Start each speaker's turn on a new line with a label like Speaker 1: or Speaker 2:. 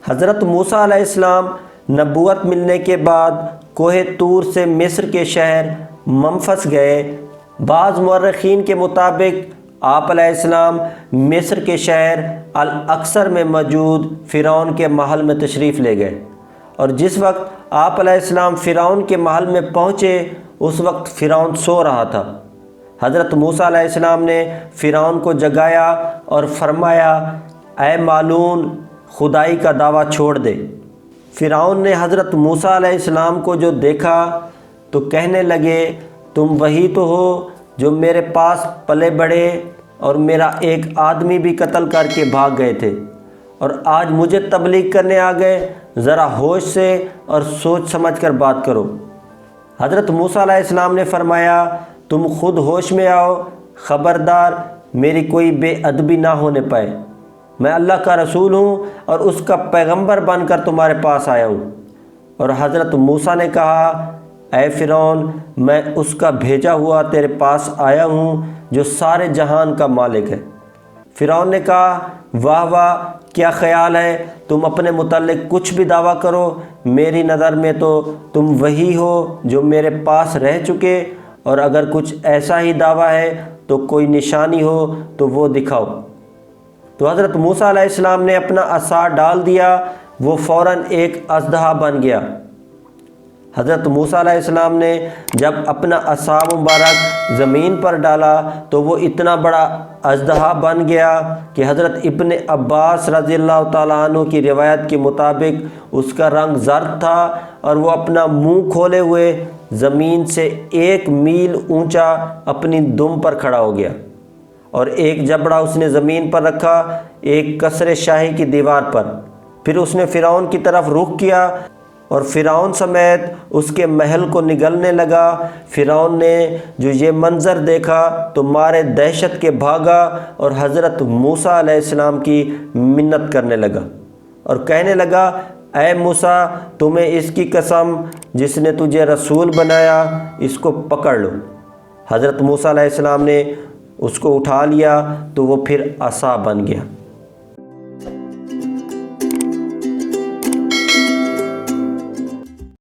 Speaker 1: حضرت موسیٰ علیہ السلام نبوت ملنے کے بعد کوہ طور سے مصر کے شہر منفس گئے۔ بعض مورخین کے مطابق آپ علیہ السلام مصر کے شہر الاقصر میں موجود فرعون کے محل میں تشریف لے گئے، اور جس وقت آپ علیہ السلام فرعون کے محل میں پہنچے اس وقت فرعون سو رہا تھا۔ حضرت موسیٰ علیہ السلام نے فرعون کو جگایا اور فرمایا، اے مالون، خدائی کا دعویٰ چھوڑ دے۔ فرعون نے حضرت موسیٰ علیہ السلام کو جو دیکھا تو کہنے لگے، تم وہی تو ہو جو میرے پاس پلے بڑھے اور میرا ایک آدمی بھی قتل کر کے بھاگ گئے تھے، اور آج مجھے تبلیغ کرنے آ گئے؟ ذرا ہوش سے اور سوچ سمجھ کر بات کرو۔ حضرت موسیٰ علیہ السلام نے فرمایا، تم خود ہوش میں آؤ، خبردار میری کوئی بے ادبی نہ ہونے پائے۔ میں اللہ کا رسول ہوں اور اس کا پیغمبر بن کر تمہارے پاس آیا ہوں۔ اور حضرت موسیٰ نے کہا، اے فرعون، میں اس کا بھیجا ہوا تیرے پاس آیا ہوں جو سارے جہان کا مالک ہے۔ فرعون نے کہا، واہ واہ، کیا خیال ہے، تم اپنے متعلق کچھ بھی دعویٰ کرو، میری نظر میں تو تم وہی ہو جو میرے پاس رہ چکے، اور اگر کچھ ایسا ہی دعویٰ ہے تو کوئی نشانی ہو تو وہ دکھاؤ۔ تو حضرت موسیٰ علیہ السلام نے اپنا عصا ڈال دیا، وہ فوراً ایک اژدہا بن گیا۔ حضرت موسیٰ علیہ السلام نے جب اپنا عصا مبارک زمین پر ڈالا تو وہ اتنا بڑا اژدہا بن گیا کہ حضرت ابن عباس رضی اللہ تعالیٰ عنہ کی روایت کے مطابق اس کا رنگ زرد تھا، اور وہ اپنا منہ کھولے ہوئے زمین سے 1 میل اونچا اپنی دم پر کھڑا ہو گیا، اور ایک جبڑا اس نے زمین پر رکھا، ایک قصر شاہی کی دیوار پر۔ پھر اس نے فرعون کی طرف رخ کیا اور فرعون سمیت اس کے محل کو نگلنے لگا۔ فرعون نے جو یہ منظر دیکھا تو مارے دہشت کے بھاگا اور حضرت موسیٰ علیہ السلام کی منت کرنے لگا اور کہنے لگا، اے موسیٰ، تمہیں اس کی قسم جس نے تجھے رسول بنایا، اس کو پکڑ لو۔ حضرت موسیٰ علیہ السلام نے اس کو اٹھا لیا تو وہ پھر عصا بن گیا۔